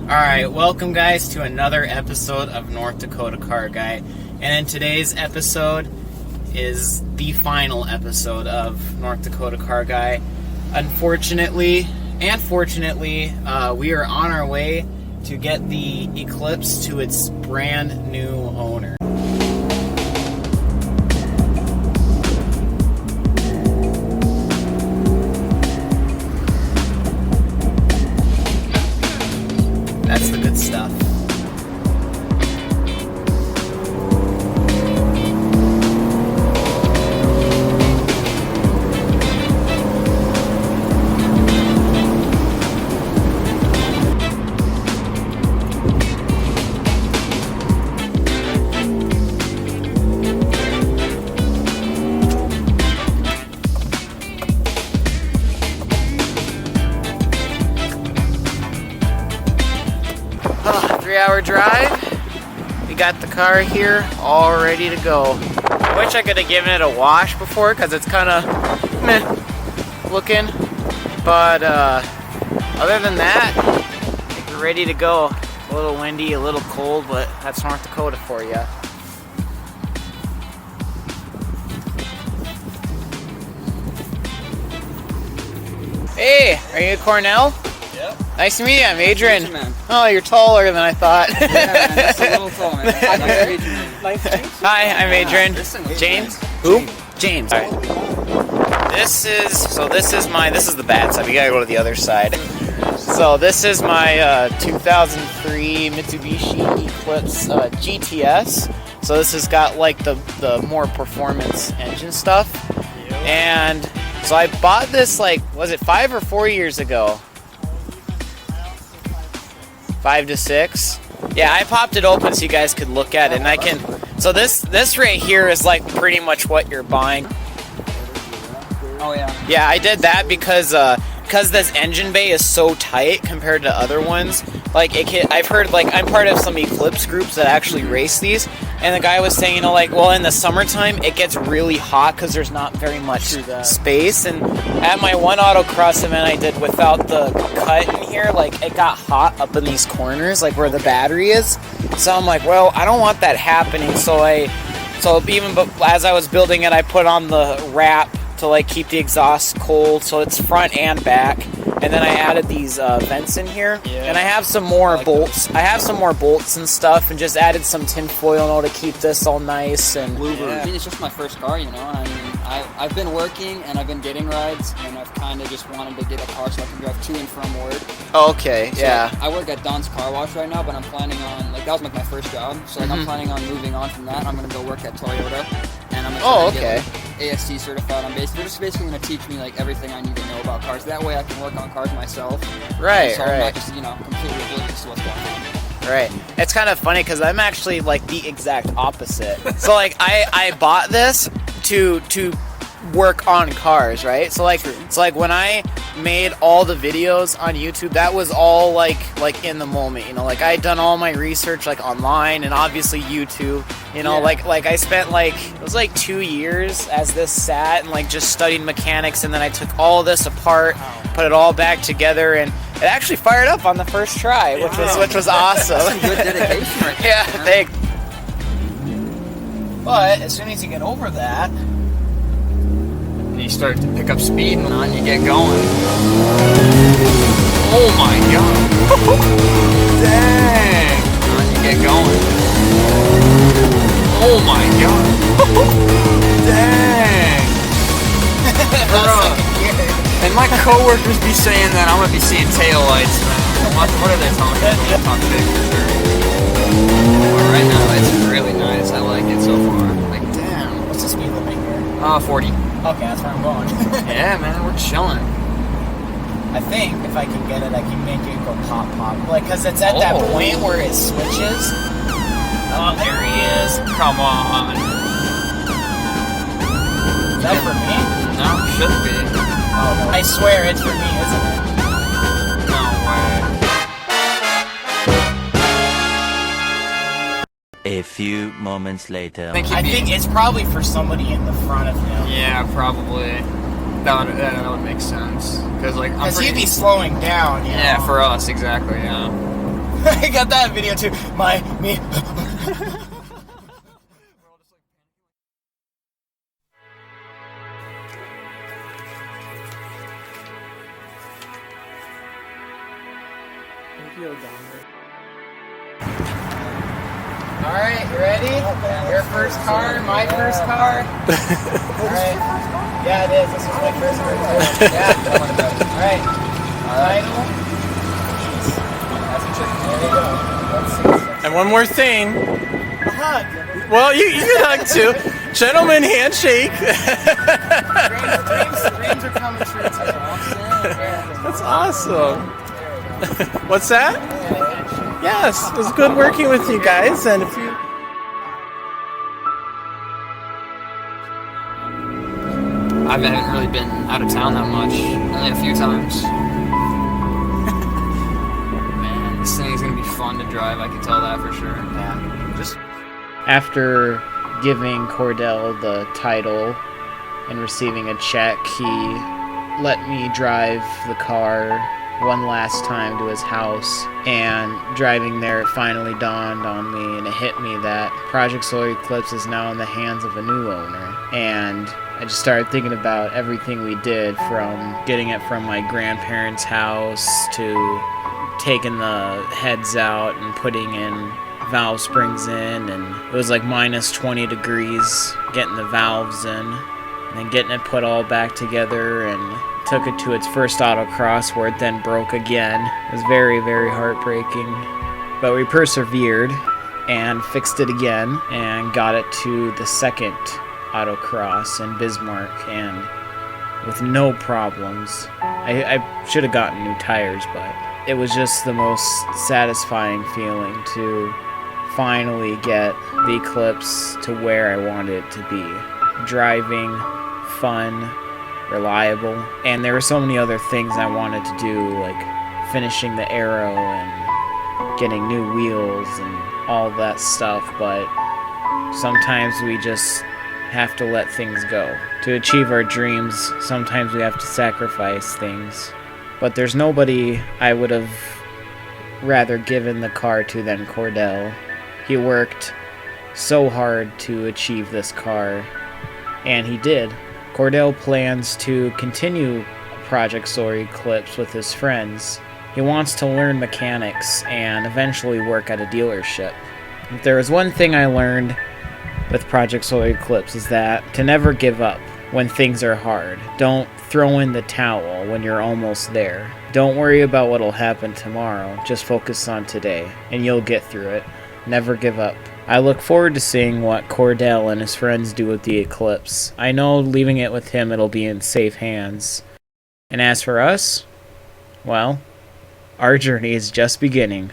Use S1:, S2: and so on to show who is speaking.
S1: Alright, welcome guys to another episode of North Dakota Car Guy. And in today's episode is the final episode of North Dakota Car Guy. Unfortunately, and fortunately, we are on our way to get the Eclipse to its brand new owner. That's the good stuff. Oh, 3-hour drive. We got the car here all ready to go. I wish I could have given it a wash before because it's kind of meh looking. But other than that, I think we're ready to go. A little windy, a little cold, but that's North Dakota for you. Hey, are you Cornell? Nice to meet you. I'm Adrian.
S2: Nice to meet you, man.
S1: Oh, you're taller than I thought.
S2: Yeah, man, that's a little tall, man. Nice to meet you.
S1: Hi, I'm Adrian. James? Who?
S2: James.
S1: All right. This is the bad side. We gotta go to the other side. So this is my 2003 Mitsubishi Eclipse GTS. So this has got like the more performance engine stuff. And so I bought this like, was it 5 or 4 years ago? 5 to 6. Yeah, I popped it open so you guys could look at it, and I can. So this right here is like pretty much what you're buying.
S2: Oh yeah.
S1: Yeah, I did that because this engine bay is so tight compared to other ones. Like I've heard, like, I'm part of some Eclipse groups that actually race these, and the guy was saying, you know, like, well, in the summertime it gets really hot because there's not very much space. And at my one autocross event I did without the cut in here, like, it got hot up in these corners, like where the battery is. So I'm like, well, I don't want that happening. So even as I was building it, I put on the wrap to like keep the exhaust cold, so it's front and back. And then I added these vents in here, and I have some more bolts. I have some more bolts and stuff, and just added some tin foil to keep this all nice and.
S2: I mean, it's just my first car, you know. I mean, I've been working and I've been getting rides, and I've kind of just wanted to get a car so I can drive to and from work.
S1: Okay,
S2: so,
S1: yeah.
S2: I work at Don's Car Wash right now, but I'm planning on, like, that was like my first job, so like I'm planning on moving on from that. I'm gonna go work at Toyota, and I'm gonna get ASC certified. They're just basically gonna teach me like everything I need to know about cars. That way I can work on cars myself.
S1: Right,
S2: so I'm not just, you know, completely oblivious to what's going on.
S1: Right. It's kind of funny because I'm actually like the exact opposite. So like I bought this to work on cars, right? So like when I made all the videos on YouTube, that was all like in the moment, you know, like I had done all my research like online and obviously YouTube, you know, like I spent like, it was like 2 years as this sat and like just studied mechanics, and then I took all this apart, put it all back together, and it actually fired up on the first try, which was awesome.
S2: That's some good dedication right there.
S1: Yeah, thanks. But as soon as you get over that, you start to pick up speed and you get going. Oh my god. Dang. And you get going. Oh my god. Dang.
S2: And my coworkers be saying that I'm gonna be seeing taillights, man. What are they talking about? Talk big for sure. But right now it's really nice. I like it so far. Like, damn.
S1: What's the speed limit here?
S2: 40.
S1: Okay, that's where I'm going.
S2: Yeah, man, we're chilling.
S1: I think if I can get it, I can make it go pop. Like, because it's at that point where it switches. Oh, there he is. Come on. Is that for me?
S2: No, it should be.
S1: Oh, no. I swear it's for me, isn't it?
S2: No way.
S3: A few moments later.
S1: I think it's probably for somebody in the front of him.
S2: Yeah, probably. That would make sense. Because like,
S1: he'd be slowing down, you know?
S2: Yeah, for us, exactly, yeah.
S1: I got that video too. Me. Alright, you ready? Your first car, my first car. Alright. Yeah, it is. This was my first car. Yeah. Alright. Title. That's a trick. There you go. Let's see.
S4: And one more thing.
S1: A hug.
S4: Well, you can hug too. Gentleman handshake.
S1: Dreams are coming true too.
S4: That's awesome. What's that? Yes, it was good working with you guys. And if you
S2: I haven't really been out of town that much. Only a few times. Man, this thing is gonna be fun to drive. I can tell that for sure.
S1: Yeah. Just after giving Cordell the title and receiving a check, he let me drive the car one last time to his house, and driving there, it finally dawned on me and it hit me that Project Solar Eclipse is now in the hands of a new owner. And I just started thinking about everything we did, from getting it from my grandparents' house to taking the heads out and putting in valve springs in, and it was like minus 20 degrees getting the valves in, and then getting it put all back together, and took it to its first autocross where it then broke again. It was very, very heartbreaking, but we persevered and fixed it again and got it to the second autocross in Bismarck, and with no problems. I should have gotten new tires, but it was just the most satisfying feeling to finally get the Eclipse to where I wanted it to be. Driving, fun, reliable, and there were so many other things I wanted to do, like finishing the aero and getting new wheels and all that stuff, but sometimes we just have to let things go. To achieve our dreams, sometimes we have to sacrifice things, but there's nobody I would have rather given the car to than Cordell. He worked so hard to achieve this car, and he did. Cordell plans to continue Project Solar Eclipse with his friends. He wants to learn mechanics and eventually work at a dealership. If there was one thing I learned with Project Solar Eclipse, is that to never give up when things are hard. Don't throw in the towel when you're almost there. Don't worry about what'll happen tomorrow. Just focus on today, and you'll get through it. Never give up. I look forward to seeing what Cordell and his friends do with the Eclipse. I know leaving it with him, it'll be in safe hands. And as for us, well, our journey is just beginning.